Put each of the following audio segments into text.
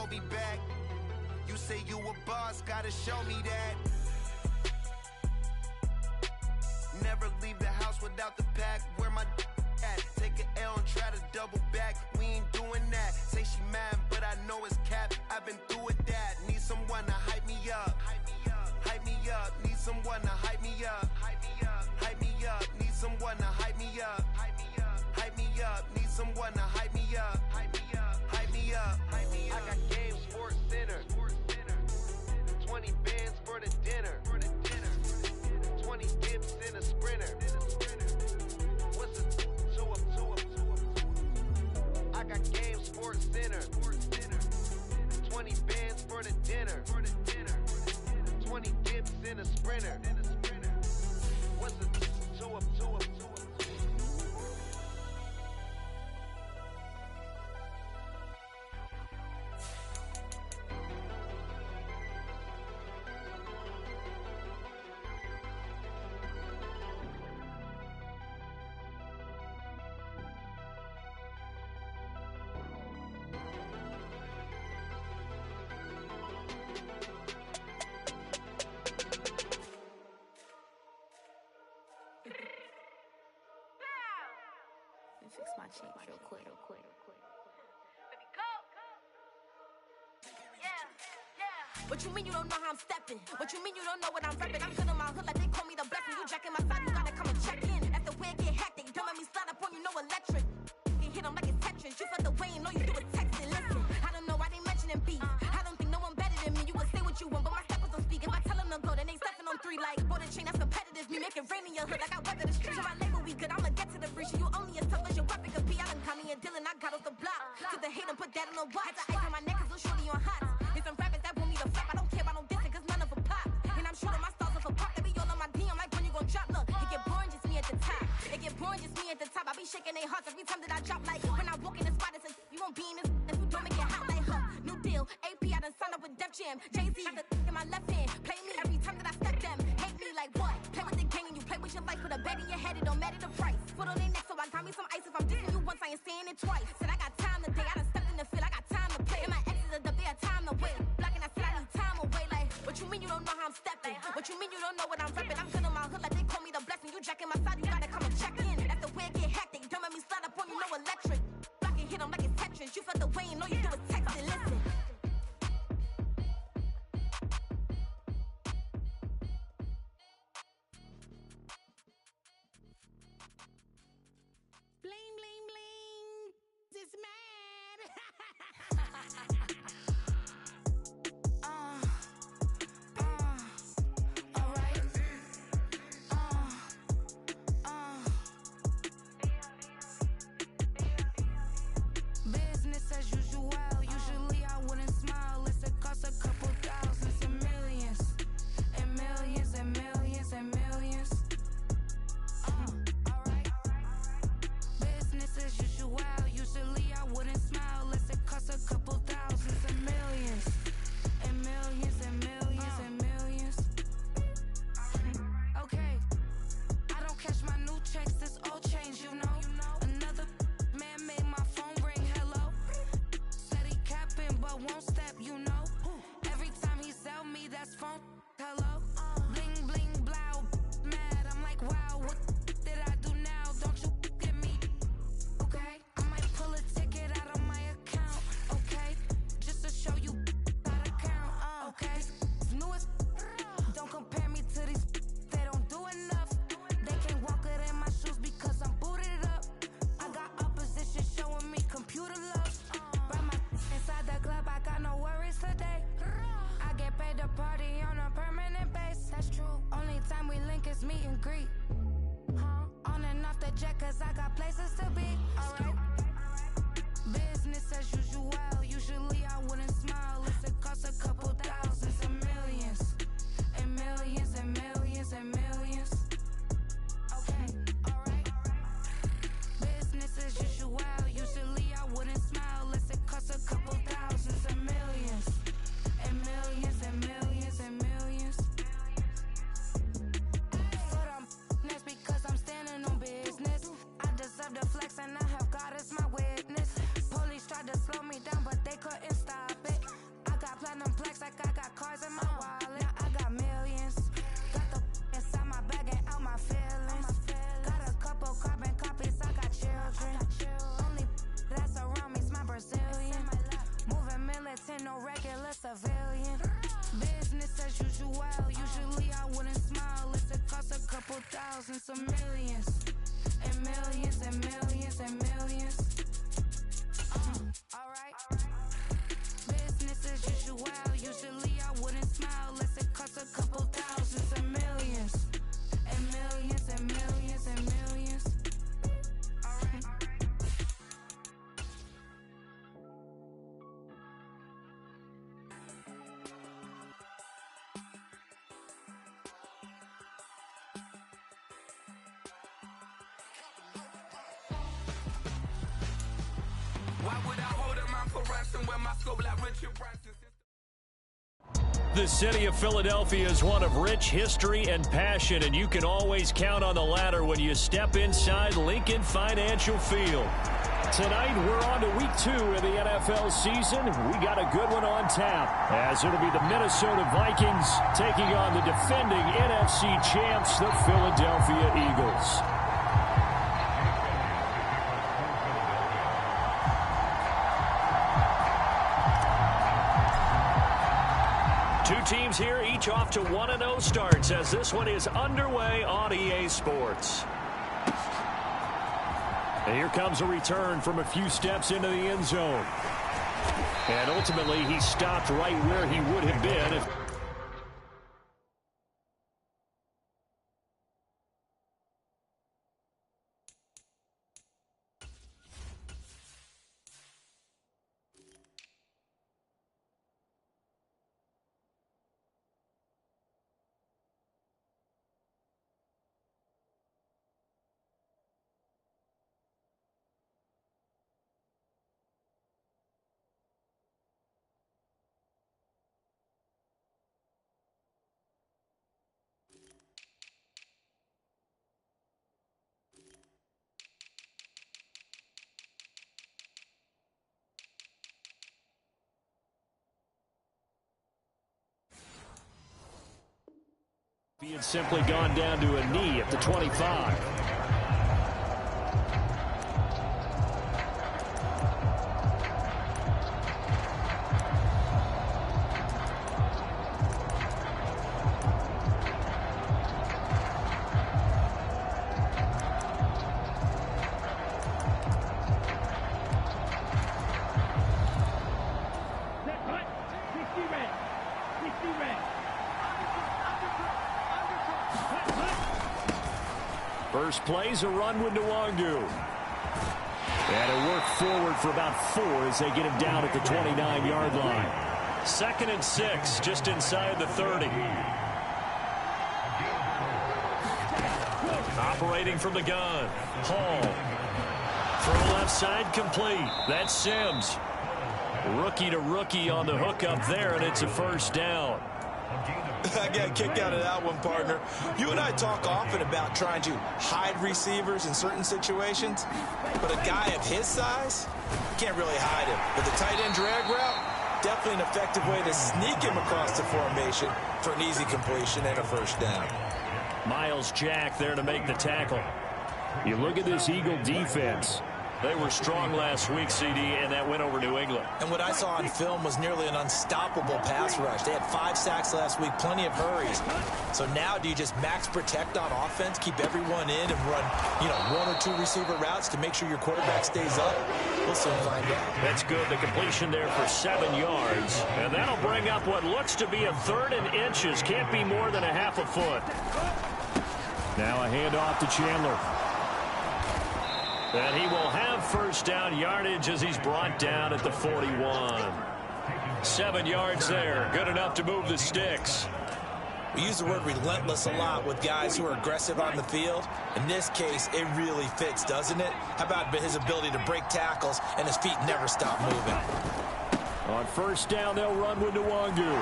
hold me back. You say you a boss, gotta show me that. Never leave the house without the pack. Where my at? Take an L and try to double back. We ain't doing that. Say she mad, but I know it's cap. I've been through with that. Need someone to hype me up. Hype me up. Need someone to hype me up. Hype me up. Need someone to hype me up. Hype me up. Need someone to hype me up. Hype me up. I got game sports center. 20 bands for the dinner. 20 dips in a sprinter. What's a 2 up? I got game sports center. 20 bands for the dinner. 20 dips in a sprinter. What's a 2 up? Fix my cheeks real quick. Baby, go. Yeah. What you mean you don't know how I'm stepping? What you mean you don't know what I'm repping? I'm good in my hood like they call me the blessing. You jacking my side, you gotta come and check in. That's the way it get hectic. Don't let me slide up on you, no electric. You hit them like it's Tetris. You felt the way and know you do it texting. Listen, I don't know why they mentioning beef. I don't think no one better than me. You would say what you want, but my steppers don't speak. If I tell them to go, then they stepping on 3 like bought a chain that's competitive. Me make it rain in your hood like I weather the street. So my label we good, I'ma get to the breach. You only as tough as your weapon could be. I done Connie and Dylan, I got off the block. Took the hate and put that on the watch. Had the ice on my neck cause little shorty on hot. There's some rappers that want me to flop. I don't care about no dissing cause none of them pop. And I'm shooting my stars off a pop. They be all on my DM like when you gon' drop. Look, it get boring just me at the top. It get boring just me at the top. I be shaking their hearts every time that I drop. Like when I walk in the spot, it's a you won't be in this if you don't make it hot like her. New deal, AP, I done signed up with Def Jam. Jay-Z, got the in my left hand. Play me every time that I step them. Hate me like what? Play with the gang and you play with your life. Put a bet in your head, it don't matter the price. Foot on their neck, so I got me some ice. If I'm dissing you once, I ain't saying it twice. Said I got time today, I done stepped in the field, I got time to play. And my exes are up, they had time to wait. Blocking, I said I need time away. Like, what you mean you don't know how I'm stepping? What you mean you don't know what I'm repping? I'm good in my hood like they call me the blessing. You jacking my side, you gotta come and check in. That's the way it get hectic. Don't let me slide up on you, no electric. Blocking, hit them like it's Tetris. You felt the way and know you do is texting. Listen. Bling, bling, bling. This mad. Alright. Business as usual. Usually I wouldn't smile. It's a cost a couple thousands and millions. And millions and millions and millions. Business as usual. Usually I wouldn't smile unless it costs a couple thousands and millions. And millions and millions and millions. Okay. I don't catch my new checks, this old change, you know. Another man made my phone ring, hello. Said he capping but won't step, you know. Every time he sell me, that's phone, hello. Bling, bling, blow, mad. I'm like, wow, what did I do now? Don't you get me? Okay, I might pull a ticket out of my account. Okay, just to show you how to count. Okay, it's new as don't compare me to these. They don't do enough. They can't walk it in my shoes because I'm booted up. I got opposition showing me computer love. By my inside the club, I got no worries today. I get paid to party on a civilian. Business as usual. Usually I wouldn't smile if it cost a couple thousand, some millions. And millions and millions and millions. Alright. Business as usual. Usually I wouldn't smile unless it cost a couple thousand, some millions. And millions and millions and millions. Alright. The city of Philadelphia is one of rich history and passion, and you can always count on the latter when you step inside Lincoln Financial Field. Tonight, we're on to week 2 of the NFL season. We got a good one on tap, as it'll be the Minnesota Vikings taking on the defending NFC champs, the Philadelphia Eagles. Two teams here, each off to 1-0 starts as this one is underway on EA Sports. And here comes a return from a few steps into the end zone. And ultimately, he stopped right where he would have been if... He had simply gone down to a knee at the 25. First play's a run with Nwangu. And a work forward for about 4 as they get him down at the 29-yard line. 2nd and 6, just inside the 30. Operating from the gun. Hall. Throw left side complete. That's Sims. Rookie to rookie on the hookup there, and it's a first down. I got a kick out of that one, partner. You and I talk often about trying to hide receivers in certain situations, but a guy of his size, you can't really hide him. With the tight end drag route, definitely an effective way to sneak him across the formation for an easy completion and a first down. Miles Jack there to make the tackle. You look at this Eagle defense. They were strong last week, CD, and that went over New England. And what I saw on film was nearly an unstoppable pass rush. They had 5 sacks last week, plenty of hurries. So now do you just max protect on offense, keep everyone in, and run, 1 or 2 receiver routes to make sure your quarterback stays up? We'll soon find out. That's good. The completion there for 7 yards. And that'll bring up what looks to be a 3rd and inches. Can't be more than a half a foot. Now a handoff to Chandler. And he will have first down yardage as he's brought down at the 41. 7 yards there. Good enough to move the sticks. We use the word relentless a lot with guys who are aggressive on the field. In this case, it really fits, doesn't it? How about his ability to break tackles and his feet never stop moving? On first down, they'll run with Nwangu.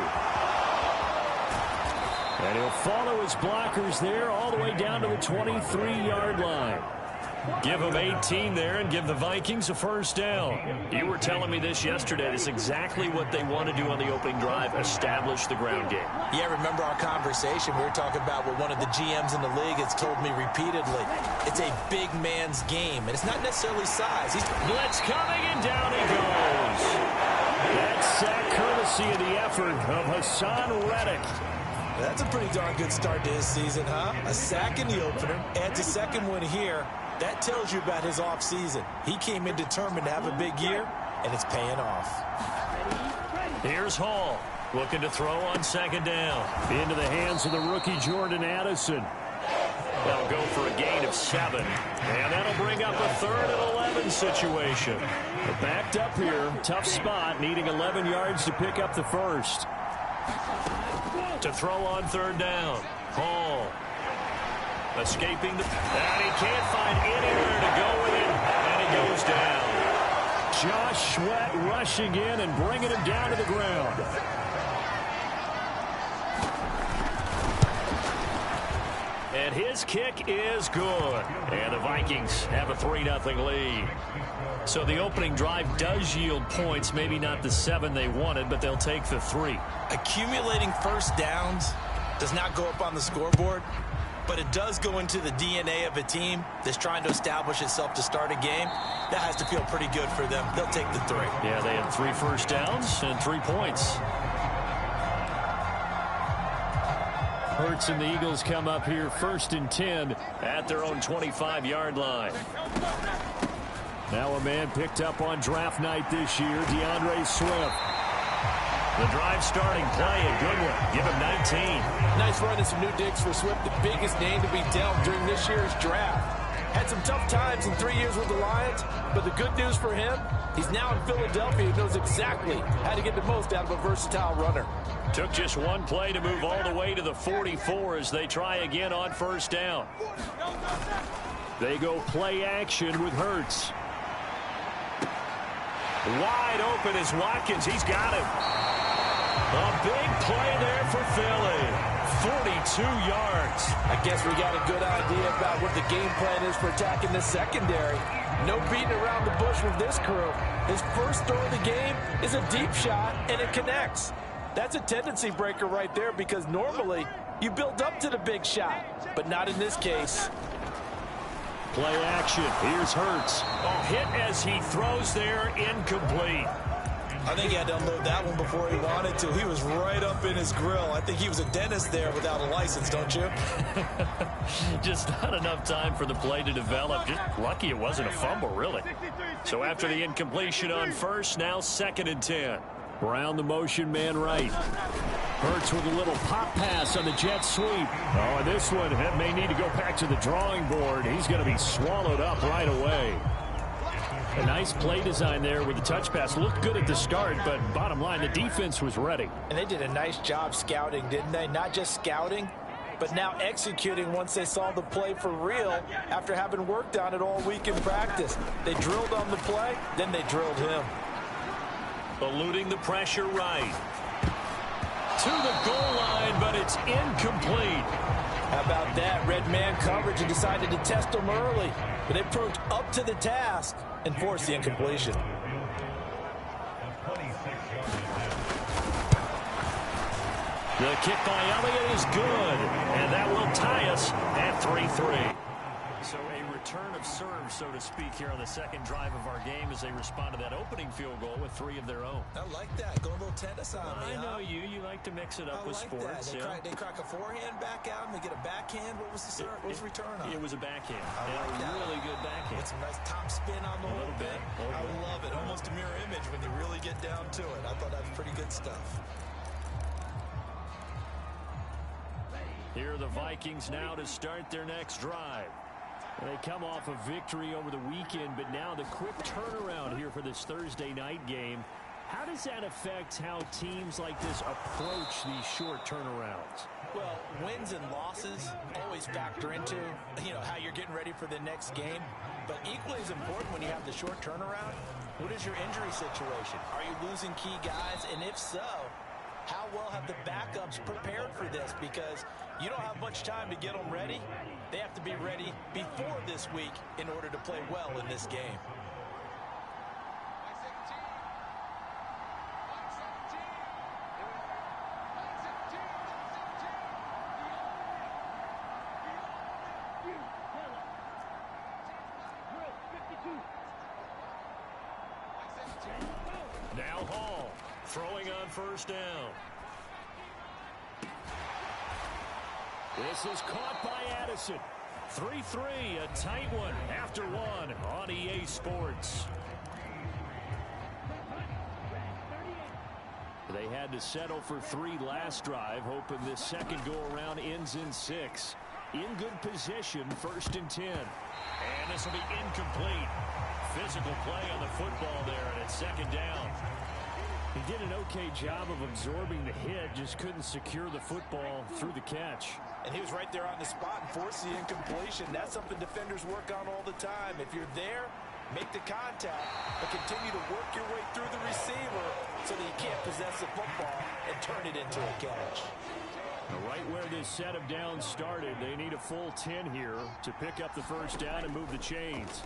And he'll follow his blockers there all the way down to the 23-yard line. Give them 18 there and give the Vikings a first down. You were telling me this yesterday. This is exactly what they want to do on the opening drive, establish the ground game. Yeah, remember our conversation? We were talking about what one of the GMs in the league has told me repeatedly. It's a big man's game, and it's not necessarily size. Blitz coming, and down he goes. That sack courtesy courtesy of the effort of Hassan Reddick. That's a pretty darn good start to his season, huh? A sack in the opener, adds a second one here. That tells you about his offseason. He came in determined to have a big year, and it's paying off. Here's Hall, looking to throw on second down. Into the hands of the rookie Jordan Addison. They'll go for a gain of 7. And that'll bring up a 3rd and 11 situation. They're backed up here. Tough spot, needing 11 yards to pick up the first. To throw on 3rd down. Hall. Escaping the... And he can't find anywhere to go with it. And he goes down. Josh Sweat rushing in and bringing him down to the ground. And his kick is good. And the Vikings have a 3-0 lead. So the opening drive does yield points. Maybe not the 7 they wanted, but they'll take the 3. Accumulating first downs does not go up on the scoreboard, but it does go into the DNA of a team that's trying to establish itself to start a game. That has to feel pretty good for them. They'll take the 3. Yeah, they had 3 first downs and 3 points. Hurts and the Eagles come up here 1st and 10 at their own 25-yard line. Now a man picked up on draft night this year, DeAndre Swift. The drive starting play, a good one. Give him 19. Nice run and some new digs for Swift, the biggest name to be dealt during this year's draft. Had some tough times in 3 years with the Lions, but the good news for him, he's now in Philadelphia and knows exactly how to get the most out of a versatile runner. Took just one play to move all the way to the 44 as they try again on 1st down. They go play action with Hurts. Wide open is Watkins. He's got him. A big play there for Philly. 42 yards. I guess we got a good idea about what the game plan is for attacking this secondary. No beating around the bush with this crew. His first throw of the game is a deep shot, and it connects. That's a tendency breaker right there because normally you build up to the big shot, but not in this case. Play action. Here's Hurts. Oh, hit as he throws there, incomplete. I think he had to unload that one before he wanted to. He was right up in his grill. I think he was a dentist there without a license, don't you? Just not enough time for the play to develop. Just lucky it wasn't a fumble, really. So after the incompletion on 1st, now 2nd and 10. Brown the motion man right. Hurts with a little pop pass on the jet sweep. Oh, and this one may need to go back to the drawing board. He's going to be swallowed up right away. A nice play design there with the touch pass. Looked good at the start, but bottom line, the defense was ready. And they did a nice job scouting, didn't they? Not just scouting, but now executing once they saw the play for real after having worked on it all week in practice. They drilled on the play, then they drilled him. Eluding the pressure right. To the goal line, but it's incomplete. How about that? Red man coverage and decided to test him early. But they proved up to the task and forced the incompletion. The kick by Elliott is good, and that will tie us at 3-3. So a return of serve, so to speak, here on the second drive of our game as they respond to that opening field goal with 3 of their own. I like that. Go a little tennis on me, I know you. You like to mix it up with like sports. That. They crack a forehand back out, and they get a backhand. What was the serve? What was the return on? It was a backhand. I like that. Really good backhand. With some nice top spin on the whole bit. I love it. Almost a mirror image when you really get down to it. I thought that was pretty good stuff. Here are the Vikings now to start their next drive. They come off a victory over the weekend, but now the quick turnaround here for this Thursday night game. How does that affect how teams like this approach these short turnarounds? Well, wins and losses always factor into, how you're getting ready for the next game. But equally as important when you have the short turnaround, what is your injury situation? Are you losing key guys? And if so, how well have the backups prepared for this? Because you don't have much time to get them ready. They have to be ready before this week in order to play well in this game. Now Hall Throwing on first down. This is caught by Addison. 3-3, a tight one after one on EA Sports. They had to settle for 3 last drive, hoping this second go-around ends in 6. In good position, 1st and 10. And this will be incomplete. Physical play on the football there, and it's 2nd down. He did an okay job of absorbing the hit, just couldn't secure the football through the catch. And he was right there on the spot and forced the incompletion. That's something defenders work on all the time. If you're there, make the contact, but continue to work your way through the receiver so that you can't possess the football and turn it into a catch. Right where this set of downs started, they need a full 10 here to pick up the first down and move the chains.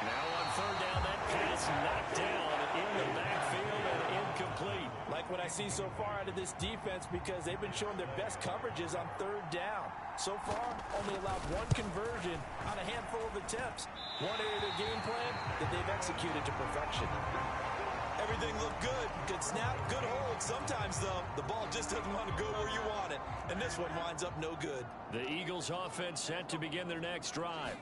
Now on 3rd down, that pass knocked down in the backfield and incomplete. Like what I see so far out of this defense, because they've been showing their best coverages on 3rd down. So far, only allowed 1 conversion on a handful of attempts. One area of their game plan that they've executed to perfection. Everything looked good. Good snap, good hold. Sometimes, though, the ball just doesn't want to go where you want it. And this one winds up no good. The Eagles offense set to begin their next drive.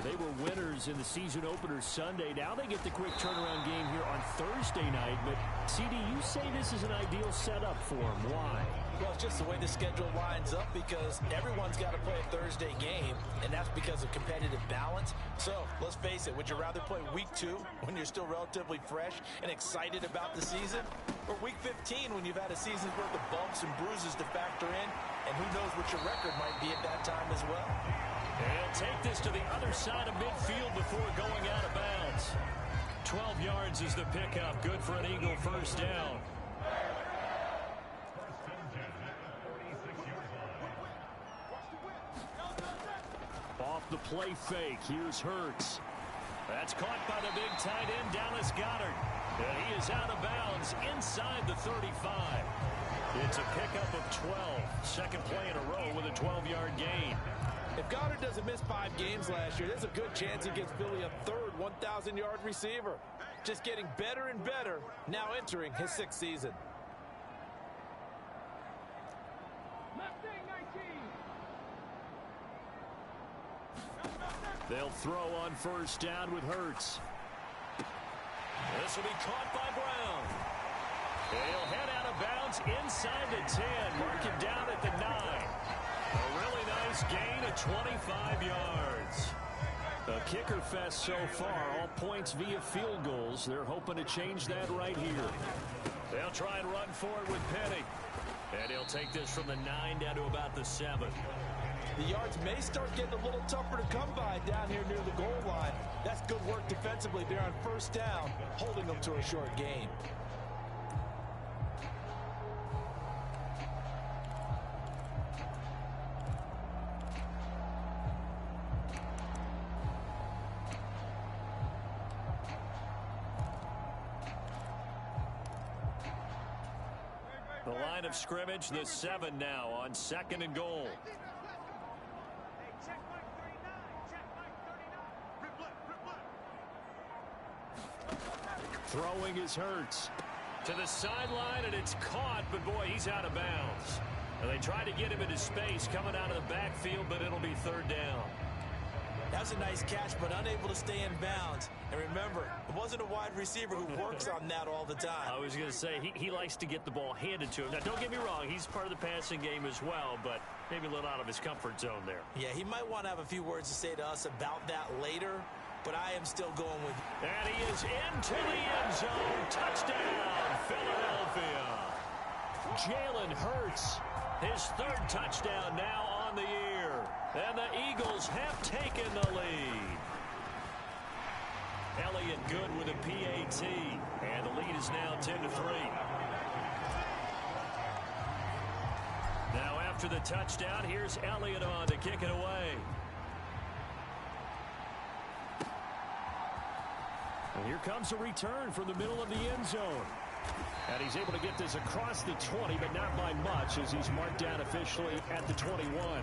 They were winners in the season opener Sunday. Now they get the quick turnaround game here on Thursday night. But, CD, you say this is an ideal setup for them. Why? Well, it's just the way the schedule lines up because everyone's got to play a Thursday game, and that's because of competitive balance. So, let's face it, would you rather play week 2 when you're still relatively fresh and excited about the season? Or week 15 when you've had a season's worth of bumps and bruises to factor in, and who knows what your record might be at that time as well? He'll take this to the other side of midfield before going out of bounds. 12 yards is the pickup. Good for an Eagle first down. Off the play fake. Here's Hurts. That's caught by the big tight end, Dallas Goedert. And he is out of bounds inside the 35. It's a pickup of 12. Second play in a row with a 12-yard gain. If Goddard doesn't miss 5 games last year, there's a good chance he gets Philly a 3rd 1,000-yard receiver. Just getting better and better, now entering his 6th season. They'll throw on first down with Hurts. This will be caught by Brown. He'll head out of bounds inside the 10, mark it down at the 9. A really nice gain of 25 yards. A kicker fest so far, all points via field goals. They're hoping to change that right here. They'll try and run for it with Penny. And he'll take this from the 9 down to about the 7. The yards may start getting a little tougher to come by down here near the goal line. That's good work defensively there on first down, holding them to a short gain. The line of scrimmage, the 7 now on 2nd and goal. Throwing his Hurts to the sideline, and it's caught, but boy, he's out of bounds. And they try to get him into space coming out of the backfield, but it'll be 3rd down. That's a nice catch, but unable to stay in bounds. And remember, it wasn't a wide receiver who works on that all the time. I was going to say, he likes to get the ball handed to him. Now, don't get me wrong, he's part of the passing game as well, but maybe a little out of his comfort zone there. Yeah, he might want to have a few words to say to us about that later, but I am still going with... And he is into the end zone. Touchdown, Philadelphia. Jalen Hurts, his 3rd touchdown now on the year. And the Eagles have taken the lead. Elliott good with a PAT. And the lead is now 10-3. Now after the touchdown, here's Elliott on to kick it away. And here comes a return from the middle of the end zone. And he's able to get this across the 20, but not by much as he's marked down officially at the 21.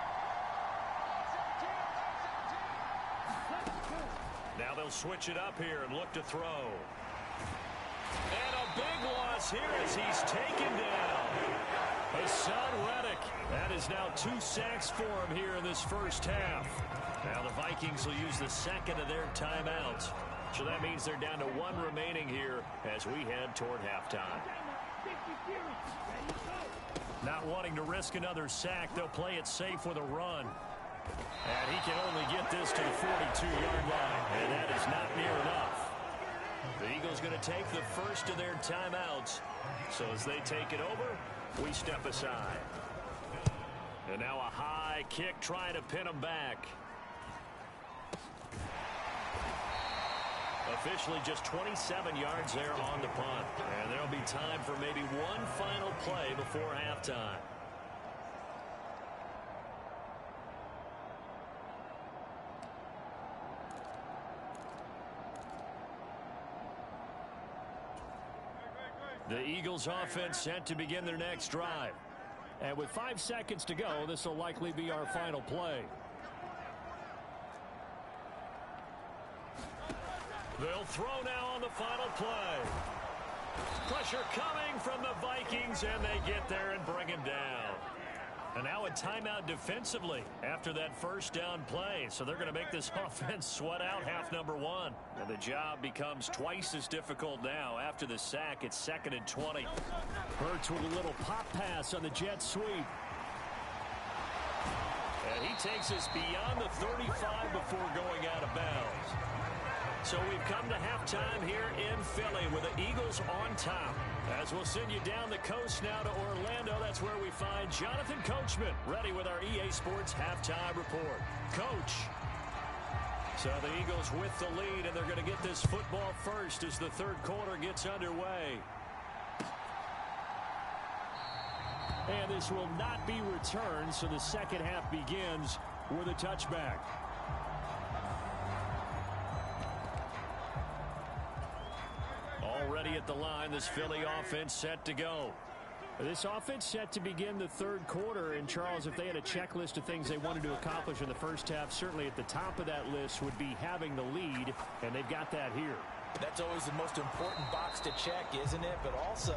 Now they'll switch it up here and look to throw. And a big loss here as he's taken down. Hassan Reddick. That is now 2 sacks for him here in this first half. Now the Vikings will use the second of their timeouts. So that means they're down to 1 remaining here as we head toward halftime. Not wanting to risk another sack, they'll play it safe with a run. And he can only get this to the 42-yard line, and that is not near enough. The Eagles going to take the first of their timeouts. So as they take it over, we step aside. And now a high kick trying to pin them back. Officially just 27 yards there on the punt. And there'll be time for maybe one final play before halftime. The Eagles offense set to begin their next drive. And with 5 seconds to go, this will likely be our final play. They'll throw now on the final play. Pressure coming from the Vikings, and they get there and bring him down. And now a timeout defensively after that first down play. So they're going to make this offense sweat out half number 1. And the job becomes twice as difficult now. After the sack, it's 2nd and 20. Hurts with a little pop pass on the jet sweep. And he takes us beyond the 35 before going out of bounds. So we've come to halftime here in Philly with the Eagles on top. As we'll send you down the coast now to Orlando, that's where we find Jonathan Coachman ready with our EA Sports Halftime Report. Coach. So the Eagles with the lead, and they're going to get this football first as the third quarter gets underway. And this will not be returned, so the second half begins with a touchback. Already at the line, this Philly offense set to go. This offense set to begin the third quarter. And, Charles, if they had a checklist of things they wanted to accomplish in the first half, certainly at the top of that list would be having the lead, and they've got that here. That's always the most important box to check, isn't it? But also,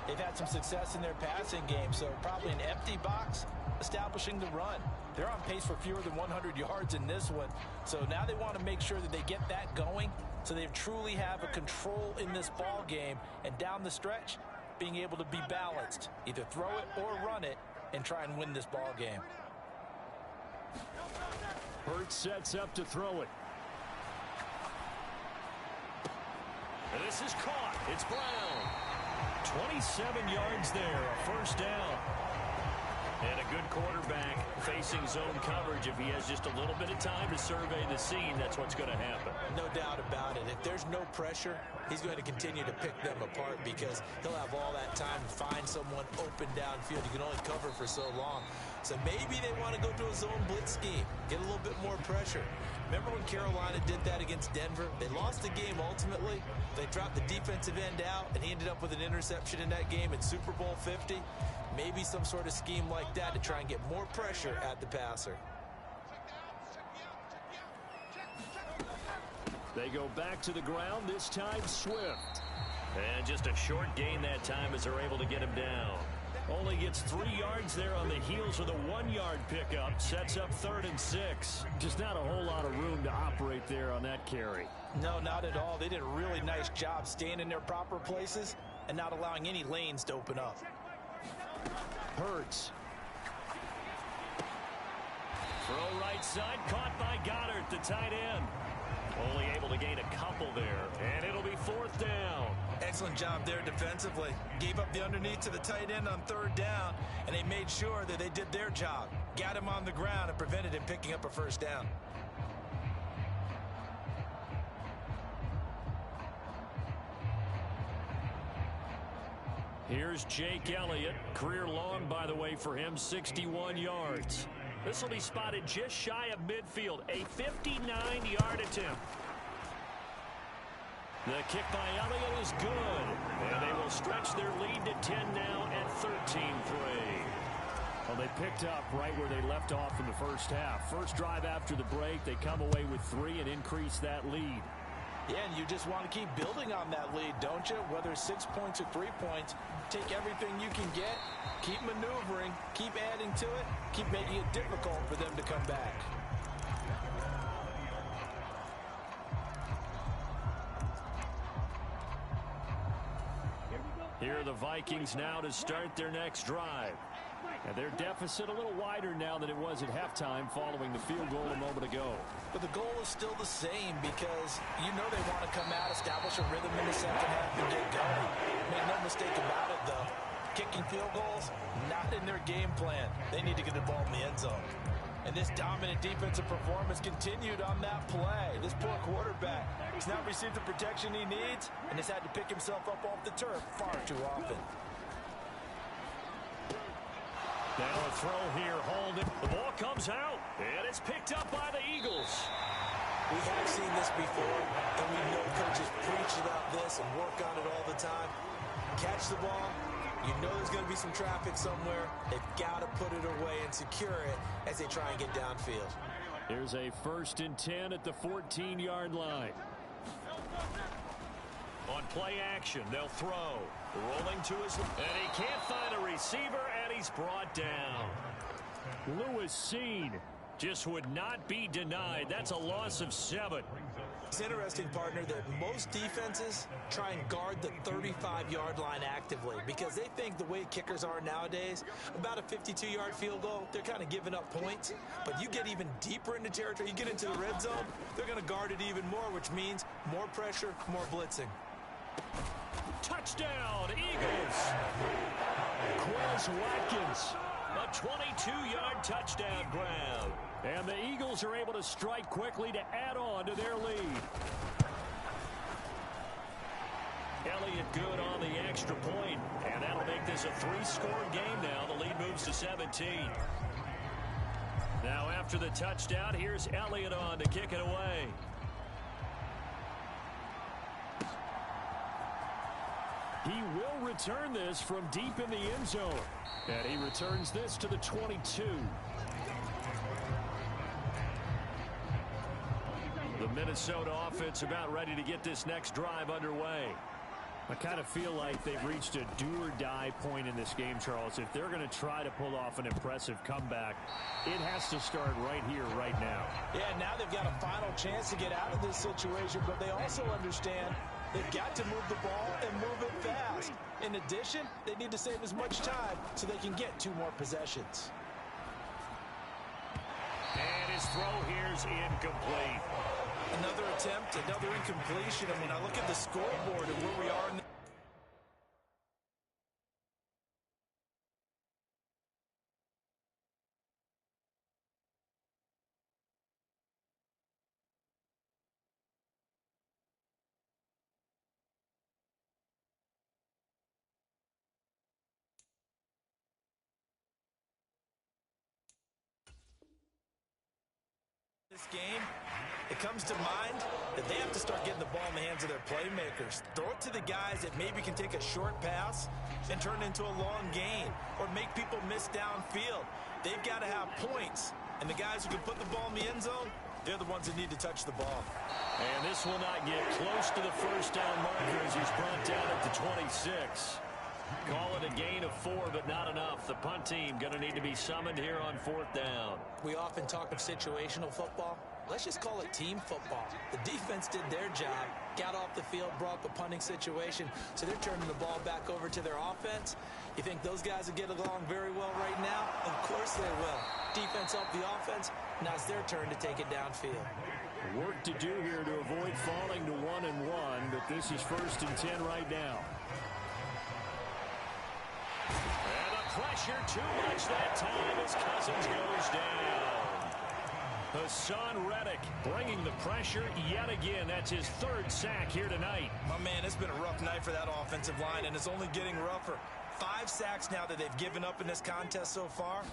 they've had some success in their passing game, so probably an empty box establishing the run. They're on pace for fewer than 100 yards in this one, so now they want to make sure that they get that going so they truly have a control in this ball game, and down the stretch, being able to be balanced, either throw it or run it, and try and win this ball game. Hurts sets up to throw it. And this is caught. It's Brown. 27 yards there, a first down. And a good quarterback facing zone coverage. If he has just a little bit of time to survey the scene, that's what's going to happen. No doubt about it. If there's no pressure, he's going to continue to pick them apart because he'll have all that time to find someone open downfield. You can only cover for so long. So maybe they want to go to a zone blitz scheme, get a little bit more pressure. Remember when Carolina did that against Denver? They lost the game ultimately. They dropped the defensive end out, and he ended up with an interception in that game in Super Bowl 50. Maybe some sort of scheme like that to try and get more pressure at the passer. They go back to the ground, this time Swift. And just a short gain that time as they're able to get him down. Only gets 3 yards there on the heels of a 1-yard pickup. Sets up 3rd and 6. Just not a whole lot of room to operate there on that carry. No, not at all. They did a really nice job staying in their proper places and not allowing any lanes to open up. Hurts. Throw right side, caught by Goddard, the tight end. Only able to gain a couple there, and it'll be 4th down. Excellent job there defensively. Gave up the underneath to the tight end on 3rd down, and they made sure that they did their job. Got him on the ground and prevented him picking up a 1st down. Here's Jake Elliott. Career long, by the way, for him, 61 yards. This will be spotted just shy of midfield. A 59-yard attempt. The kick by Elliott is good. And they will stretch their lead to 10 now at 13-3. Well, they picked up right where they left off in the first half. First drive after the break, they come away with 3 and increase that lead. Yeah, and you just want to keep building on that lead, don't you? Whether it's 6 points or 3 points, take everything you can get, keep maneuvering, keep adding to it, keep making it difficult for them to come back. Here are the Vikings now to start their next drive. And their deficit a little wider now than it was at halftime following the field goal a moment ago. But the goal is still the same because you know they want to come out, establish a rhythm in the second half, and get going. Make no mistake about it, though. Kicking field goals, not in their game plan. They need to get the ball in the end zone. And this dominant defensive performance continued on that play. This poor quarterback has not received the protection he needs and has had to pick himself up off the turf far too often. Now a throw here, holding. The ball comes out, and it's picked up by the Eagles. We have seen this before, and we know coaches preach about this and work on it all the time. Catch the ball. You know there's going to be some traffic somewhere. They've got to put it away and secure it as they try and get downfield. Here's a 1st and 10 at the 14-yard line. On play action, they'll throw. Rolling to his left. And he can't find a receiver, and he's brought down. Lewis Seen just would not be denied. That's a loss of 7. It's interesting, partner, that most defenses try and guard the 35-yard line actively because they think the way kickers are nowadays, about a 52-yard field goal, they're kind of giving up points. But you get even deeper into territory, you get into the red zone, they're going to guard it even more, which means more pressure, more blitzing. Touchdown, Eagles! Quez Watkins, a 22-yard touchdown grab. And the Eagles are able to strike quickly to add on to their lead. Elliott good on the extra point, and that'll make this a 3-score game now. The lead moves to 17. Now after the touchdown, here's Elliott on to kick it away. He will return this from deep in the end zone. And he returns this to the 22. The Minnesota offense about ready to get this next drive underway. I kind of feel like they've reached a do-or-die point in this game, Charles. If they're going to try to pull off an impressive comeback, it has to start right here, right now. Yeah, now they've got a final chance to get out of this situation, but they also understand they've got to move the ball and move it fast. In addition, they need to save as much time so they can get 2 more possessions. And his throw here's incomplete. Another attempt, another incompletion. I mean, I look at the scoreboard and where we are in the this game. It comes to mind that they have to start getting the ball in the hands of their playmakers. Throw it to the guys that maybe can take a short pass and turn it into a long gain or make people miss downfield. They've got to have points, and the guys who can put the ball in the end zone, they're the ones that need to touch the ball. And this will not get close to the first down marker as he's brought down at the 26. Call it a gain of 4, but not enough. The punt team going to need to be summoned here on 4th down. We often talk of situational football. Let's just call it team football. The defense did their job, got off the field, brought up a punting situation, so they're turning the ball back over to their offense. You think those guys will get along very well right now? Of course they will. Defense helped the offense. Now it's their turn to take it downfield. Work to do here to avoid falling to 1-1, but this is 1st and 10 right now. And the pressure too much that time as Cousins goes down. Hassan Reddick bringing the pressure yet again. That's his 3rd sack here tonight. My man, it's been a rough night for that offensive line, and it's only getting rougher. 5 sacks now that they've given up in this contest so far.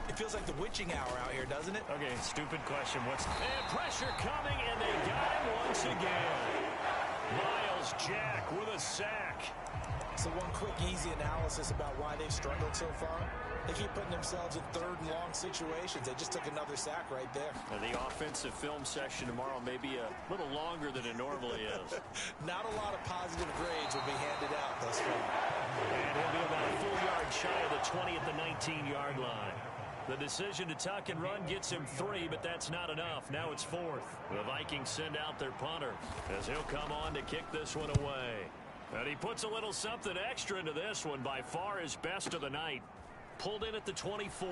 It feels like the witching hour out here, doesn't it? Okay, stupid question. And pressure coming, and they got him once again. Miles Jack with a sack. So one quick, easy analysis about why they've struggled so far. They keep putting themselves in third and long situations. They just took another sack right there. And the offensive film session tomorrow may be a little longer than it normally is. Not a lot of positive grades will be handed out thus far. And he'll be about a full yard shy of the 20 at the 19-yard line. The decision to tuck and run gets him 3, but that's not enough. Now it's 4th. The Vikings send out their punter as he'll come on to kick this one away. And he puts a little something extra into this one, by far his best of the night. Pulled in at the 24.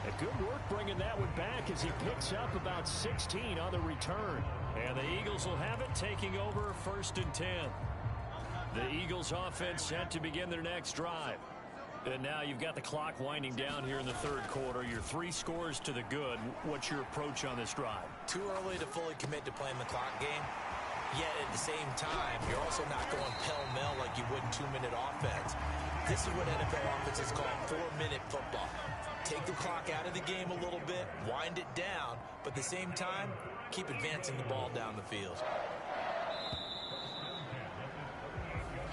A good work bringing that one back as he picks up about 16 on the return. And the Eagles will have it, taking over 1st and 10. The Eagles offense set to begin their next drive. And now you've got the clock winding down here in the 3rd quarter. You're 3 scores to the good. What's your approach on this drive? Too early to fully commit to playing the clock game. Yet at the same time, you're also not going pell-mell like you would in 2-minute offense. This is what NFL offenses call 4-minute football. Take the clock out of the game a little bit, wind it down, but at the same time, keep advancing the ball down the field.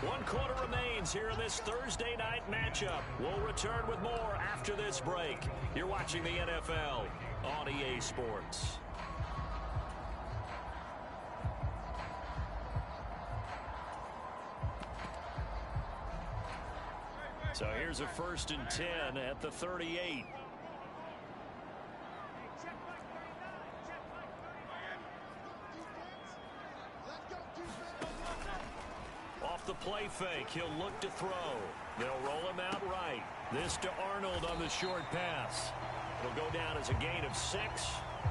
1 quarter remains here in this Thursday night matchup. We'll return with more after this break. You're watching the NFL on EA Sports. So here's a 1st and 10 at the 38. Off the play fake, he'll look to throw. They'll roll him out right. This to Arnold on the short pass. It'll go down as a gain of 6,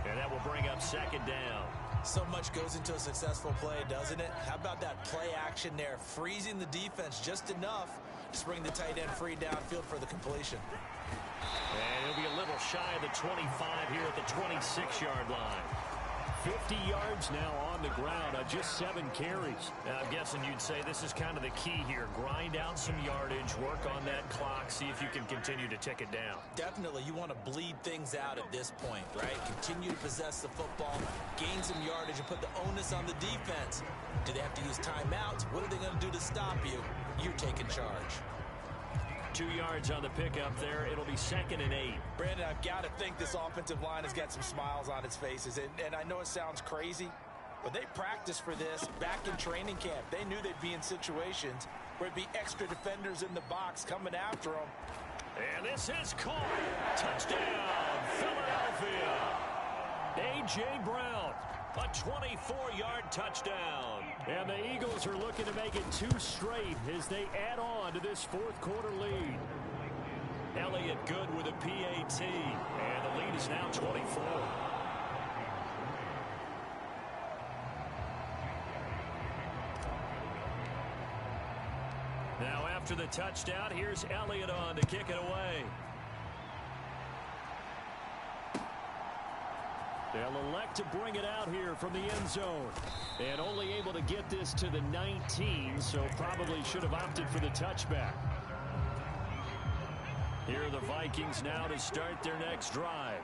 and that will bring up 2nd down. So much goes into a successful play, doesn't it? How about that play action there, freezing the defense just enough to bring the tight end free downfield for the completion. And he'll be a little shy of the 25 here at the 26-yard line. 50 yards now on the ground on just 7 carries. Now, I'm guessing you'd say this is kind of the key here. Grind out some yardage, work on that clock, see if you can continue to tick it down. Definitely, you want to bleed things out at this point, right? Continue to possess the football, gain some yardage, and put the onus on the defense. Do they have to use timeouts? What are they going to do to stop you? You're taking charge. 2 yards on the pickup there. It'll be 2nd and 8. Brandon, I've got to think this offensive line has got some smiles on its faces. And I know it sounds crazy, but they practiced for this back in training camp. They knew they'd be in situations where it'd be extra defenders in the box coming after them. And this is caught. Touchdown, Philadelphia. A.J. Brown, a 24-yard touchdown. And the Eagles are looking to make it 2 straight as they add on to this 4th quarter lead. Elliott good with a PAT, and the lead is now 24. Now after the touchdown, here's Elliott on to kick it away. They'll elect to bring it out here from the end zone. And only able to get this to the 19, so probably should have opted for the touchback. Here are the Vikings now to start their next drive.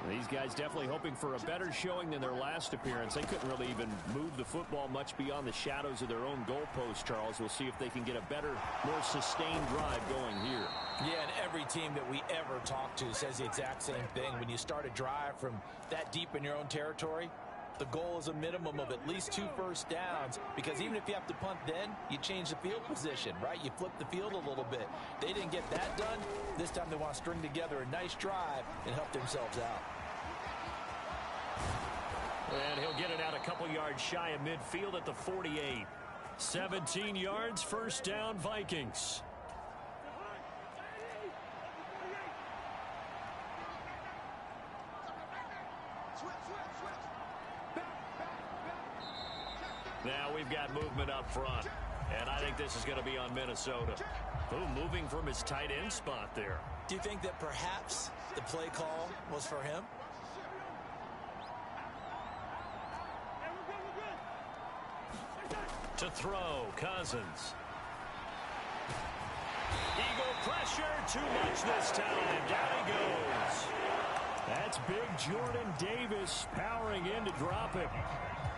These guys definitely hoping for a better showing than their last appearance. They couldn't really even move the football much beyond the shadows of their own goalpost, Charles. We'll see if they can get a better, more sustained drive going here. Yeah, and every team that we ever talk to says the exact same thing. When you start a drive from that deep in your own territory, the goal is a minimum of at least 2 first downs, because even if you have to punt then, you change the field position, right? You flip the field a little bit. They didn't get that done. This time they want to string together a nice drive and help themselves out. And he'll get it out a couple yards shy of midfield at the 48. 17 yards, 1st down, Vikings. Now we've got movement up front, and I think this is going to be on Minnesota. Ooh, moving from his tight end spot there. Do you think that perhaps the play call was for him? To throw, Cousins. Eagle pressure, too much this time. Down he goes. That's big Jordan Davis powering in to drop it.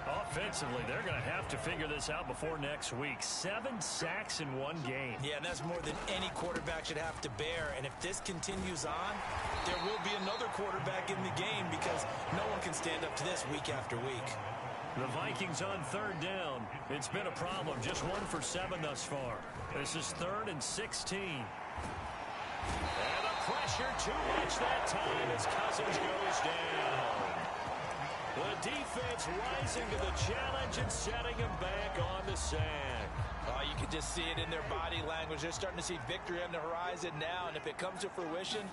Offensively, they're going to have to figure this out before next week. 7 sacks in one game. Yeah, and that's more than any quarterback should have to bear. And if this continues on, there will be another quarterback in the game because no one can stand up to this week after week. The Vikings on 3rd down. It's been a problem. Just 1 for 7 thus far. This is 3rd and 16. And the pressure too much that time as Cousins goes down. The defense rising to the challenge and setting him back on the sack. You can just see it in their body language. They're starting to see victory on the horizon now, and if it comes to fruition,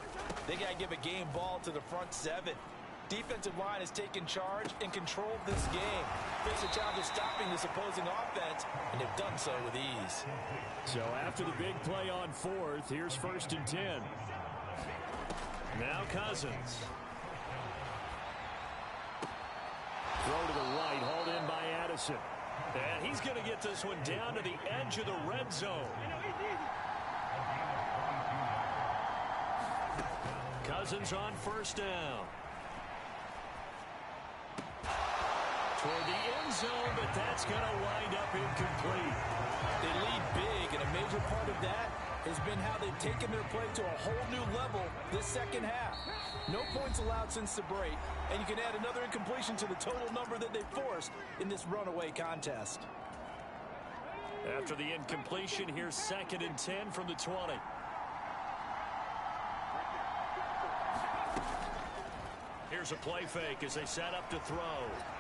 they got to give a game ball to the front 7. Defensive line has taken charge and controlled this game. Face a challenge of stopping this opposing offense, and they've done so with ease. So after the big play on 4th, here's 1st and 10. Now Cousins. Throw to the right, hauled in by Addison. And he's going to get this one down to the edge of the red zone. Cousins on 1st down. Toward the end zone, but that's going to wind up incomplete. They lead big, and a major part of that has been how they've taken their play to a whole new level this second half. No points allowed since the break, and you can add another incompletion to the total number that they forced in this runaway contest. After the incompletion, here's 2nd and 10 from the 20. Here's a play fake as they set up to throw.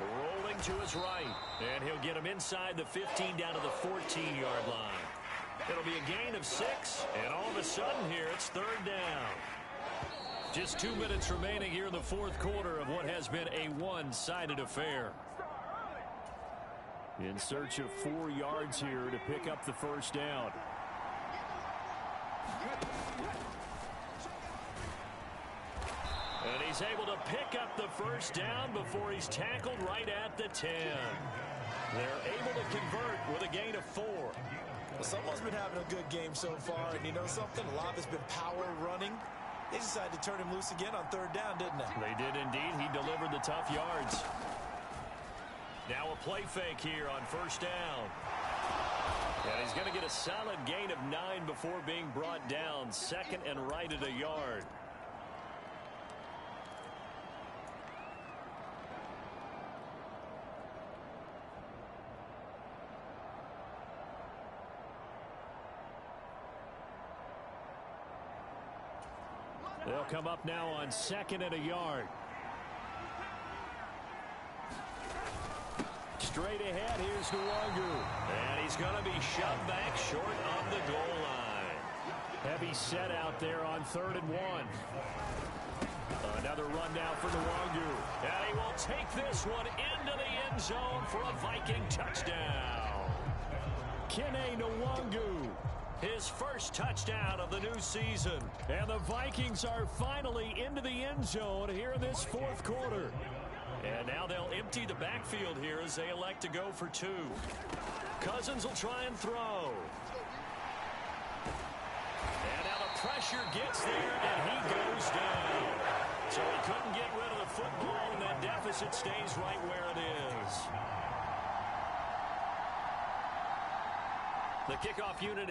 Rolling to his right. And he'll get him inside the 15 down to the 14-yard line. It'll be a gain of 6. And all of a sudden here, it's 3rd down. Just 2 minutes remaining here in the 4th quarter of what has been a one-sided affair. In search of 4 yards here to pick up the 1st down. And he's able to pick up the 1st down before he's tackled right at the 10. They're able to convert with a gain of 4. Well, someone's been having a good game so far, and you know something? A lot has been power running. They decided to turn him loose again on 3rd down, didn't they? They did indeed. He delivered the tough yards. Now a play fake here on 1st down. And he's going to get a solid gain of 9 before being brought down. 2nd and right at a yard. They'll come up now on 2nd and a yard. Straight ahead, here's Nwangu. And he's going to be shoved back short of the goal line. Heavy set out there on 3rd and 1. Another run now for Nwangu. And he will take this one into the end zone for a Viking touchdown. Kene Nwangu. His first touchdown of the new season. And the Vikings are finally into the end zone here in this 4th quarter. And now they'll empty the backfield here as they elect to go for 2. Cousins will try and throw. And now the pressure gets there, and he goes down. So he couldn't get rid of the football, and that deficit stays right where it is. The kickoff unit is